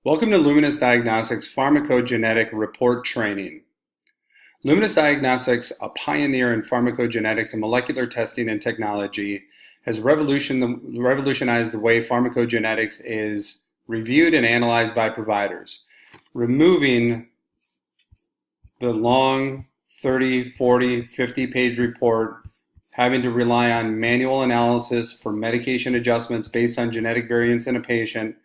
Welcome to Luminous Diagnostics Pharmacogenetic Report Training. Luminous Diagnostics, a pioneer in pharmacogenetics and molecular testing and technology, has revolutionized the way pharmacogenetics is reviewed and analyzed by providers, removing the long 30, 40, 50-page report, having to rely on manual analysis for medication adjustments based on genetic variants in a patient,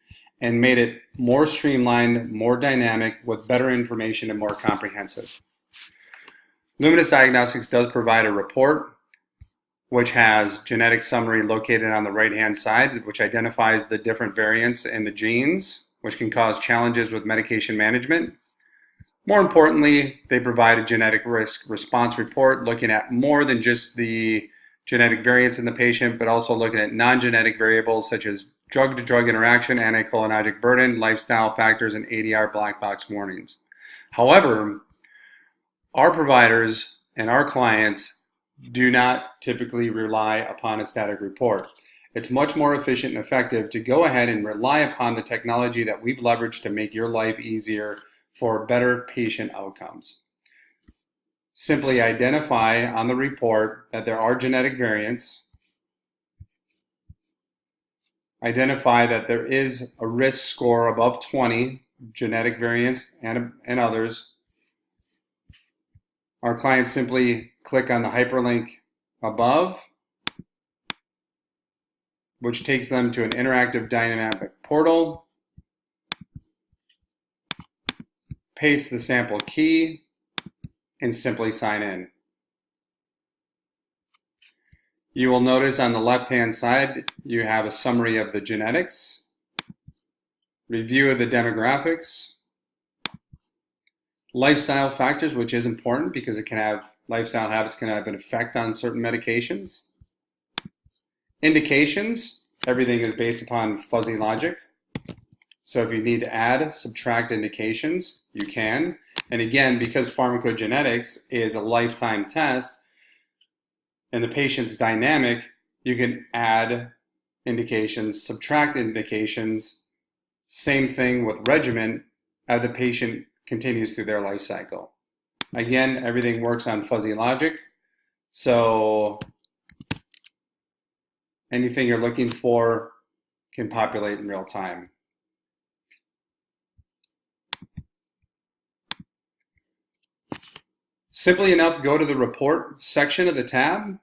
and made it more streamlined, more dynamic, with better information and more comprehensive. Luminous Diagnostics does provide a report which has genetic summary located on the right-hand side, which identifies the different variants in the genes, which can cause challenges with medication management. More importantly, they provide a genetic risk response report looking at more than just the genetic variants in the patient, but also looking at non-genetic variables such as drug-to-drug interaction, anticholinergic burden, lifestyle factors, and ADR black box warnings. However, our providers and our clients do not typically rely upon a static report. It's much more efficient and effective to go ahead and rely upon the technology that we've leveraged to make your life easier for better patient outcomes. Simply identify on the report that there are genetic variants, identify that there is a risk score above 20, genetic variants and others. Our clients simply click on the hyperlink above, which takes them to an interactive dynamic portal, paste the sample key, and simply sign in. You will notice on the left-hand side, you have a summary of the genetics, review of the demographics, lifestyle factors, which is important because lifestyle habits can have an effect on certain medications. Indications, everything is based upon fuzzy logic. So if you need to add, subtract indications, you can. And again, because pharmacogenetics is a lifetime test, and the patient's dynamic, you can add indications, subtract indications. Same thing with regimen as the patient continues through their life cycle. Again, everything works on fuzzy logic. So anything you're looking for can populate in real time. Simply enough, go to the report section of the tab,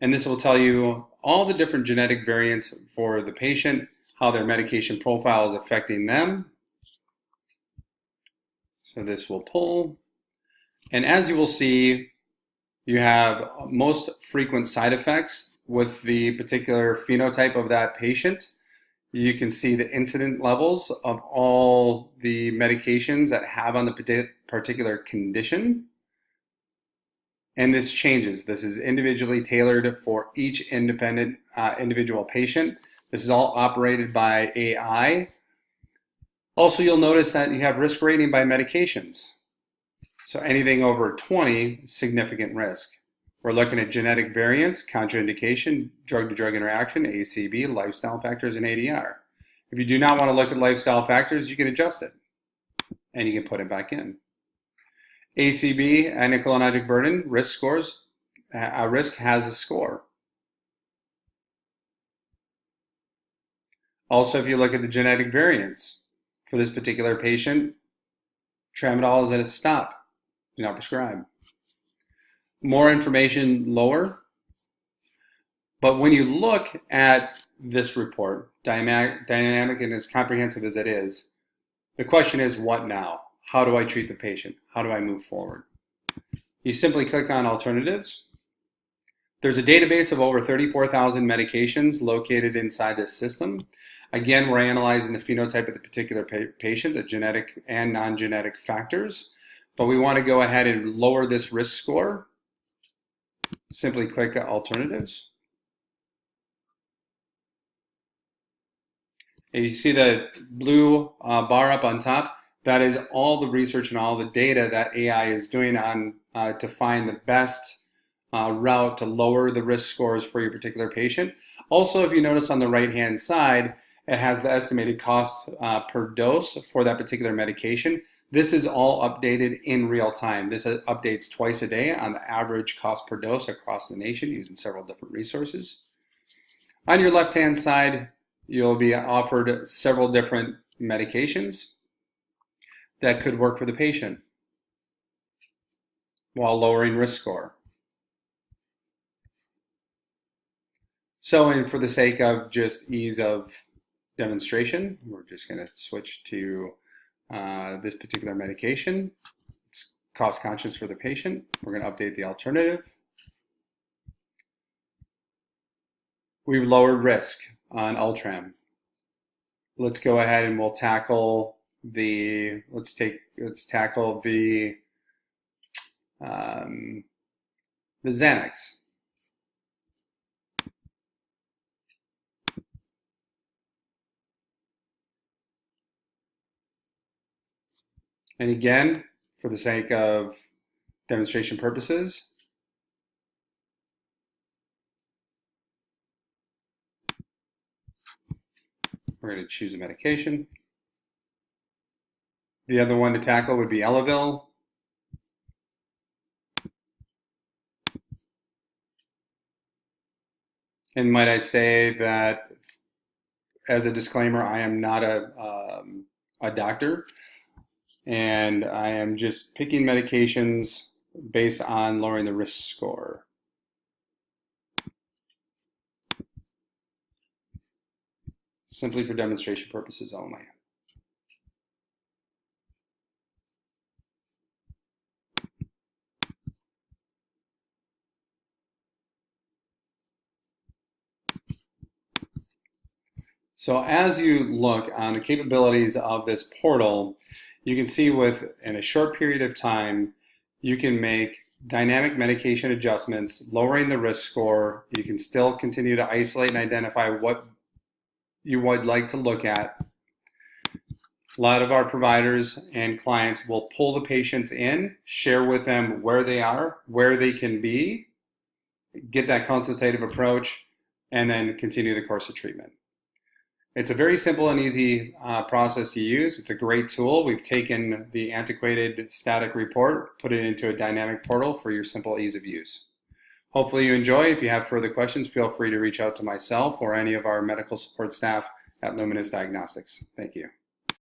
and this will tell you all the different genetic variants for the patient, how their medication profile is affecting them. So this will pull. And as you will see, you have most frequent side effects with the particular phenotype of that patient. You can see the incident levels of all the medications that have on the particular condition. And this changes. This is individually tailored for each individual patient. This is all operated by AI. Also, you'll notice that you have risk rating by medications. So anything over 20, significant risk. We're looking at genetic variants, contraindication, drug-to-drug interaction, ACB, lifestyle factors, and ADR. If you do not want to look at lifestyle factors, you can adjust it, and you can put it back in. ACB, anticholinergic burden, risk scores. A risk has a score. Also, if you look at the genetic variants for this particular patient, tramadol is at a stop. Do not prescribe. More information lower. But when you look at this report, dynamic and as comprehensive as it is, the question is, what now? How do I treat the patient? How do I move forward? You simply click on alternatives. There's a database of over 34,000 medications located inside this system. Again, we're analyzing the phenotype of the particular patient, the genetic and non-genetic factors. But we want to go ahead and lower this risk score. Simply click alternatives. And you see the blue bar up on top. That is all the research and all the data that AI is doing on to find the best route to lower the risk scores for your particular patient. Also, if you notice on the right-hand side, It has the estimated cost per dose for that particular medication. This is all updated in real time. This updates twice a day on the average cost per dose across the nation using several different resources. On your left-hand side, you'll be offered several different medications that could work for the patient while lowering risk score. So, and for the sake of just ease of demonstration, we're just going to switch to this particular medication. It's cost conscious for the patient. We're going to update the alternative. We've lowered risk on Ultram. Let's go ahead and we'll tackle the Xanax. And again, for the sake of demonstration purposes, we're going to choose a medication. The other one to tackle would be Elavil. And might I say that, as a disclaimer, I am not a doctor, and I am just picking medications based on lowering the risk score. Simply for demonstration purposes only. So as you look on the capabilities of this portal, you can see in a short period of time, you can make dynamic medication adjustments, lowering the risk score. You can still continue to isolate and identify what you would like to look at. A lot of our providers and clients will pull the patients in, share with them where they are, where they can be, get that consultative approach, and then continue the course of treatment. It's a very simple and easy process to use. It's a great tool. We've taken the antiquated static report, put it into a dynamic portal for your simple ease of use. Hopefully you enjoy. If you have further questions, feel free to reach out to myself or any of our medical support staff at Luminous Diagnostics. Thank you.